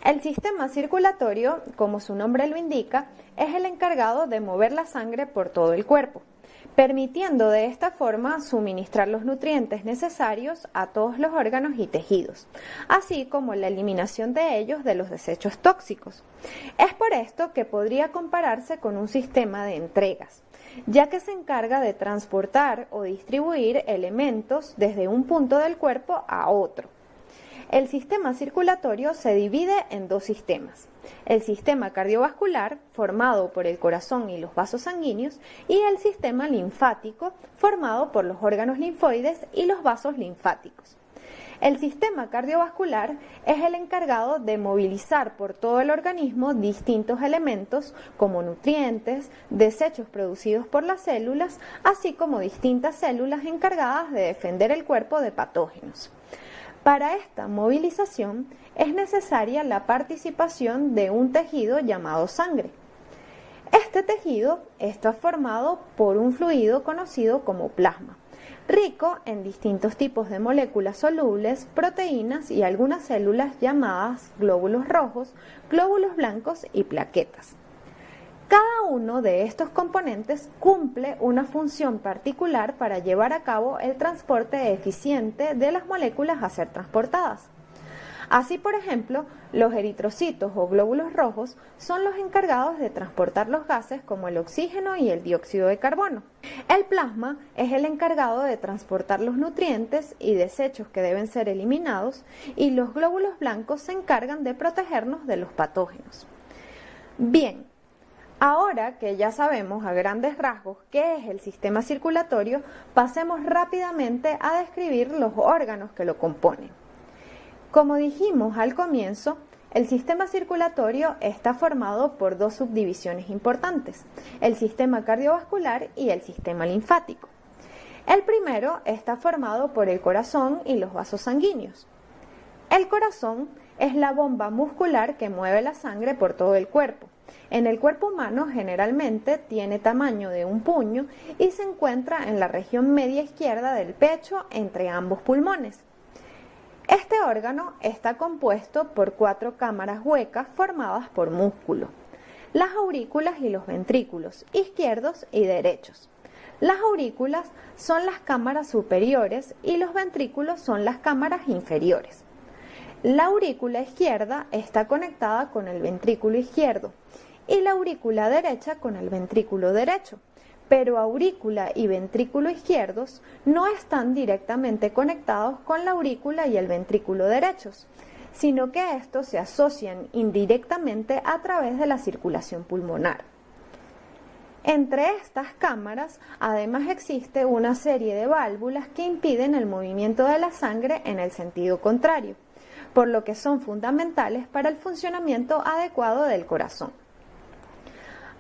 El sistema circulatorio, como su nombre lo indica, es el encargado de mover la sangre por todo el cuerpo, permitiendo de esta forma suministrar los nutrientes necesarios a todos los órganos y tejidos, así como la eliminación de ellos de los desechos tóxicos. Es por esto que podría compararse con un sistema de entregas, ya que se encarga de transportar o distribuir elementos desde un punto del cuerpo a otro. El sistema circulatorio se divide en dos sistemas: el sistema cardiovascular, formado por el corazón y los vasos sanguíneos, y el sistema linfático, formado por los órganos linfoides y los vasos linfáticos. El sistema cardiovascular es el encargado de movilizar por todo el organismo distintos elementos como nutrientes, desechos producidos por las células, así como distintas células encargadas de defender el cuerpo de patógenos. Para esta movilización es necesaria la participación de un tejido llamado sangre. Este tejido está formado por un fluido conocido como plasma, rico en distintos tipos de moléculas solubles, proteínas y algunas células llamadas glóbulos rojos, glóbulos blancos y plaquetas. Cada uno de estos componentes cumple una función particular para llevar a cabo el transporte eficiente de las moléculas a ser transportadas. Así, por ejemplo, los eritrocitos o glóbulos rojos son los encargados de transportar los gases como el oxígeno y el dióxido de carbono. El plasma es el encargado de transportar los nutrientes y desechos que deben ser eliminados, y los glóbulos blancos se encargan de protegernos de los patógenos. Bien, ahora que ya sabemos a grandes rasgos qué es el sistema circulatorio, pasemos rápidamente a describir los órganos que lo componen. Como dijimos al comienzo, el sistema circulatorio está formado por dos subdivisiones importantes: el sistema cardiovascular y el sistema linfático. El primero está formado por el corazón y los vasos sanguíneos. El corazón es la bomba muscular que mueve la sangre por todo el cuerpo. En el cuerpo humano generalmente tiene tamaño de un puño y se encuentra en la región media izquierda del pecho, entre ambos pulmones. Este órgano está compuesto por 4 cámaras huecas formadas por músculo: las aurículas y los ventrículos, izquierdos y derechos. Las aurículas son las cámaras superiores y los ventrículos son las cámaras inferiores. La aurícula izquierda está conectada con el ventrículo izquierdo y la aurícula derecha con el ventrículo derecho, pero aurícula y ventrículo izquierdos no están directamente conectados con la aurícula y el ventrículo derechos, sino que estos se asocian indirectamente a través de la circulación pulmonar. Entre estas cámaras, además, existe una serie de válvulas que impiden el movimiento de la sangre en el sentido contrario, por lo que son fundamentales para el funcionamiento adecuado del corazón.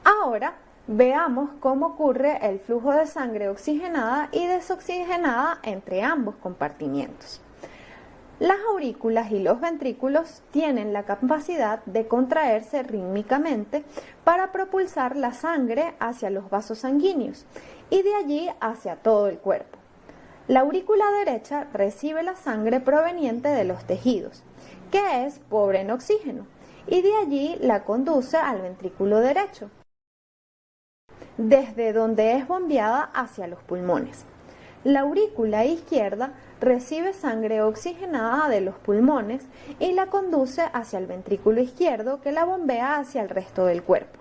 Ahora veamos cómo ocurre el flujo de sangre oxigenada y desoxigenada entre ambos compartimientos. Las aurículas y los ventrículos tienen la capacidad de contraerse rítmicamente para propulsar la sangre hacia los vasos sanguíneos y de allí hacia todo el cuerpo. La aurícula derecha recibe la sangre proveniente de los tejidos, que es pobre en oxígeno, y de allí la conduce al ventrículo derecho, desde donde es bombeada hacia los pulmones. La aurícula izquierda recibe sangre oxigenada de los pulmones y la conduce hacia el ventrículo izquierdo, que la bombea hacia el resto del cuerpo.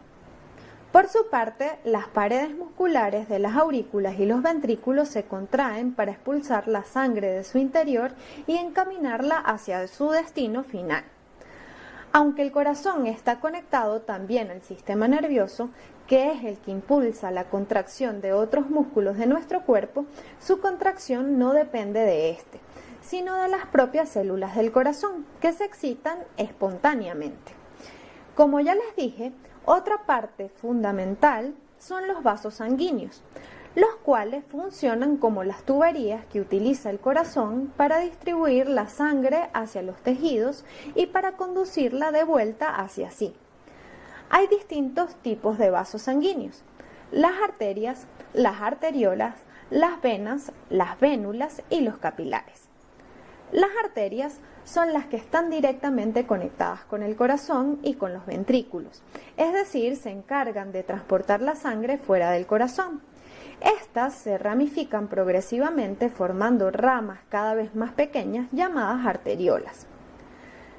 Por su parte, las paredes musculares de las aurículas y los ventrículos se contraen para expulsar la sangre de su interior y encaminarla hacia su destino final. Aunque el corazón está conectado también al sistema nervioso, que es el que impulsa la contracción de otros músculos de nuestro cuerpo, su contracción no depende de este, sino de las propias células del corazón, que se excitan espontáneamente. Como ya les dije, otra parte fundamental son los vasos sanguíneos, los cuales funcionan como las tuberías que utiliza el corazón para distribuir la sangre hacia los tejidos y para conducirla de vuelta hacia sí. Hay distintos tipos de vasos sanguíneos: las arterias, las arteriolas, las venas, las vénulas y los capilares. Las arterias son las que están directamente conectadas con el corazón y con los ventrículos, es decir, se encargan de transportar la sangre fuera del corazón. Estas se ramifican progresivamente formando ramas cada vez más pequeñas llamadas arteriolas.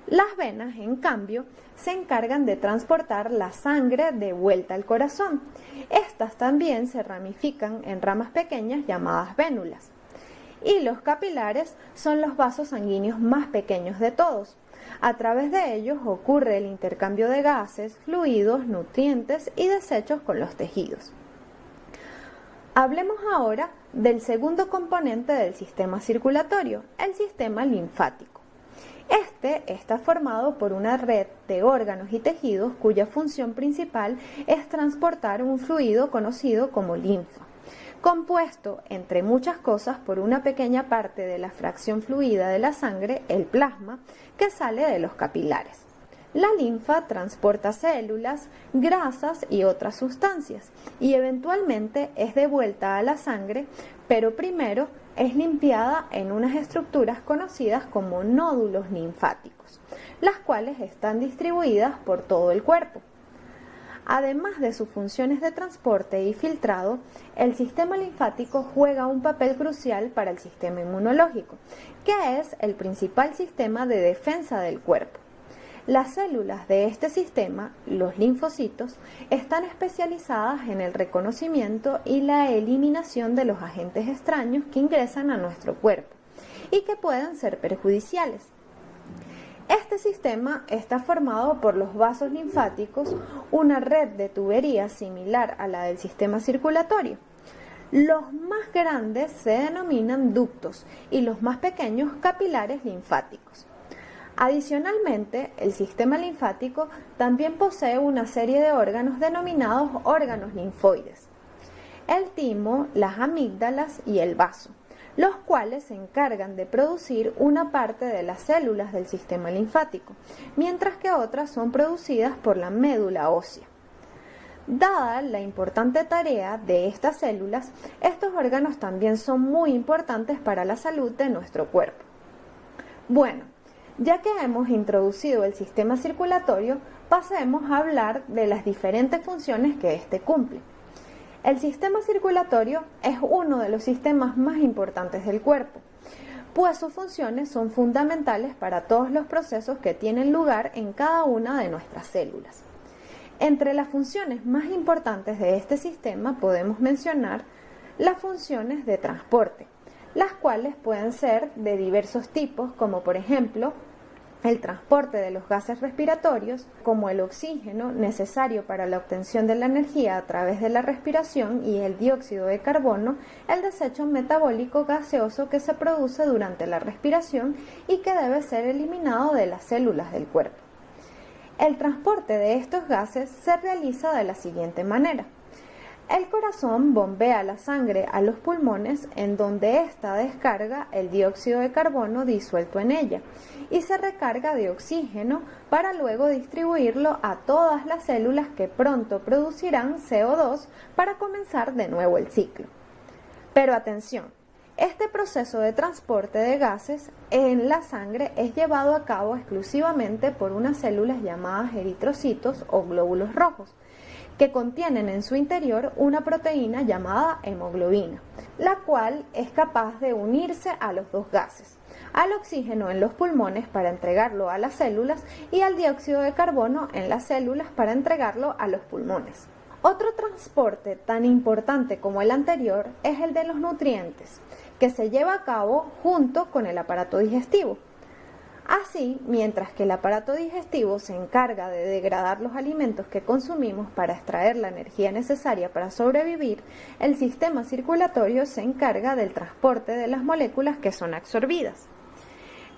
Las venas, en cambio, se encargan de transportar la sangre de vuelta al corazón. Estas también se ramifican en ramas pequeñas llamadas vénulas. Y los capilares son los vasos sanguíneos más pequeños de todos. A través de ellos ocurre el intercambio de gases, fluidos, nutrientes y desechos con los tejidos. Hablemos ahora del segundo componente del sistema circulatorio, el sistema linfático. Este está formado por una red de órganos y tejidos cuya función principal es transportar un fluido conocido como linfa, compuesto, entre muchas cosas, por una pequeña parte de la fracción fluida de la sangre, el plasma, que sale de los capilares. La linfa transporta células, grasas y otras sustancias y eventualmente es devuelta a la sangre, pero primero es limpiada en unas estructuras conocidas como nódulos linfáticos, las cuales están distribuidas por todo el cuerpo. Además de sus funciones de transporte y filtrado, el sistema linfático juega un papel crucial para el sistema inmunológico, que es el principal sistema de defensa del cuerpo. Las células de este sistema, los linfocitos, están especializadas en el reconocimiento y la eliminación de los agentes extraños que ingresan a nuestro cuerpo y que pueden ser perjudiciales. Este sistema está formado por los vasos linfáticos, una red de tuberías similar a la del sistema circulatorio. Los más grandes se denominan ductos y los más pequeños capilares linfáticos. Adicionalmente, el sistema linfático también posee una serie de órganos denominados órganos linfoides: el timo, las amígdalas y el vaso, los cuales se encargan de producir una parte de las células del sistema linfático, mientras que otras son producidas por la médula ósea. Dada la importante tarea de estas células, estos órganos también son muy importantes para la salud de nuestro cuerpo. Bueno, ya que hemos introducido el sistema circulatorio, pasemos a hablar de las diferentes funciones que éste cumple. El sistema circulatorio es uno de los sistemas más importantes del cuerpo, pues sus funciones son fundamentales para todos los procesos que tienen lugar en cada una de nuestras células. Entre las funciones más importantes de este sistema podemos mencionar las funciones de transporte, las cuales pueden ser de diversos tipos, como por ejemplo el transporte de los gases respiratorios, como el oxígeno necesario para la obtención de la energía a través de la respiración, y el dióxido de carbono, el desecho metabólico gaseoso que se produce durante la respiración y que debe ser eliminado de las células del cuerpo. El transporte de estos gases se realiza de la siguiente manera. El corazón bombea la sangre a los pulmones, en donde ésta descarga el dióxido de carbono disuelto en ella y se recarga de oxígeno para luego distribuirlo a todas las células que pronto producirán CO2 para comenzar de nuevo el ciclo. Pero atención, este proceso de transporte de gases en la sangre es llevado a cabo exclusivamente por unas células llamadas eritrocitos o glóbulos rojos, que contienen en su interior una proteína llamada hemoglobina, la cual es capaz de unirse a los dos gases, al oxígeno en los pulmones para entregarlo a las células y al dióxido de carbono en las células para entregarlo a los pulmones. Otro transporte tan importante como el anterior es el de los nutrientes, que se lleva a cabo junto con el aparato digestivo. Así, mientras que el aparato digestivo se encarga de degradar los alimentos que consumimos para extraer la energía necesaria para sobrevivir, el sistema circulatorio se encarga del transporte de las moléculas que son absorbidas.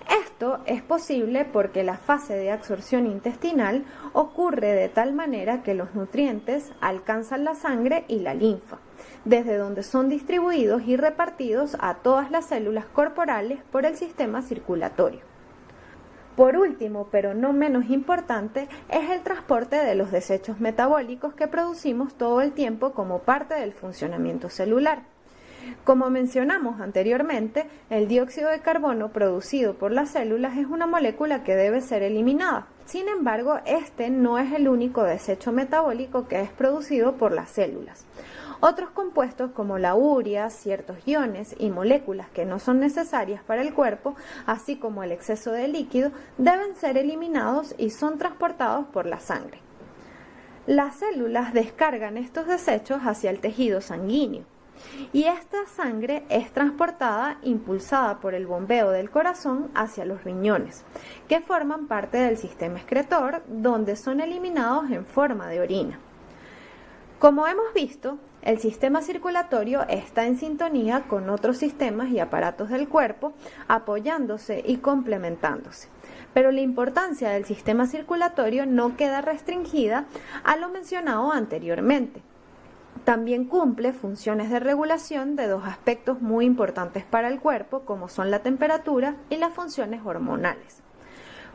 Esto es posible porque la fase de absorción intestinal ocurre de tal manera que los nutrientes alcanzan la sangre y la linfa, desde donde son distribuidos y repartidos a todas las células corporales por el sistema circulatorio. Por último, pero no menos importante, es el transporte de los desechos metabólicos que producimos todo el tiempo como parte del funcionamiento celular. Como mencionamos anteriormente, el dióxido de carbono producido por las células es una molécula que debe ser eliminada. Sin embargo, este no es el único desecho metabólico que es producido por las células. Otros compuestos como la urea, ciertos iones y moléculas que no son necesarias para el cuerpo, así como el exceso de líquido, deben ser eliminados y son transportados por la sangre. Las células descargan estos desechos hacia el tejido sanguíneo. Y esta sangre es transportada, impulsada por el bombeo del corazón hacia los riñones, que forman parte del sistema excretor, donde son eliminados en forma de orina. Como hemos visto, el sistema circulatorio está en sintonía con otros sistemas y aparatos del cuerpo, apoyándose y complementándose. Pero la importancia del sistema circulatorio no queda restringida a lo mencionado anteriormente. También cumple funciones de regulación de dos aspectos muy importantes para el cuerpo, como son la temperatura y las funciones hormonales.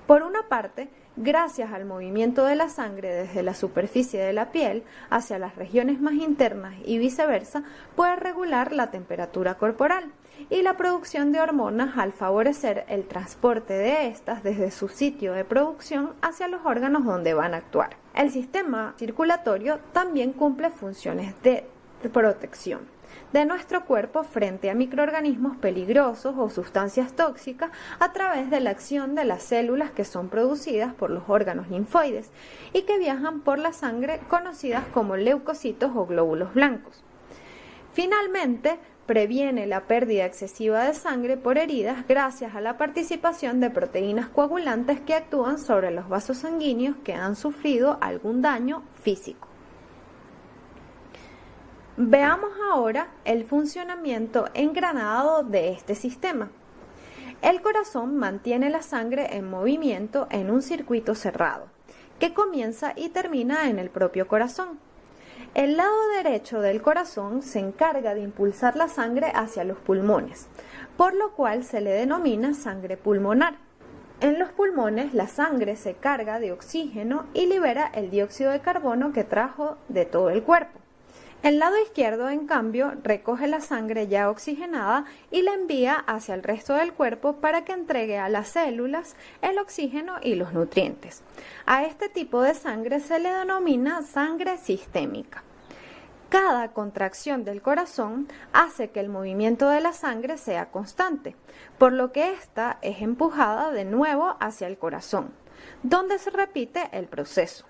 Por una parte, gracias al movimiento de la sangre desde la superficie de la piel hacia las regiones más internas y viceversa, puede regular la temperatura corporal y la producción de hormonas al favorecer el transporte de estas desde su sitio de producción hacia los órganos donde van a actuar. El sistema circulatorio también cumple funciones de protección de nuestro cuerpo frente a microorganismos peligrosos o sustancias tóxicas a través de la acción de las células que son producidas por los órganos linfoides y que viajan por la sangre, conocidas como leucocitos o glóbulos blancos. Finalmente, previene la pérdida excesiva de sangre por heridas gracias a la participación de proteínas coagulantes que actúan sobre los vasos sanguíneos que han sufrido algún daño físico. Veamos ahora el funcionamiento engranado de este sistema. El corazón mantiene la sangre en movimiento en un circuito cerrado, que comienza y termina en el propio corazón. El lado derecho del corazón se encarga de impulsar la sangre hacia los pulmones, por lo cual se le denomina sangre pulmonar. En los pulmones la sangre se carga de oxígeno y libera el dióxido de carbono que trajo de todo el cuerpo. El lado izquierdo, en cambio, recoge la sangre ya oxigenada y la envía hacia el resto del cuerpo para que entregue a las células el oxígeno y los nutrientes. A este tipo de sangre se le denomina sangre sistémica. Cada contracción del corazón hace que el movimiento de la sangre sea constante, por lo que ésta es empujada de nuevo hacia el corazón, donde se repite el proceso.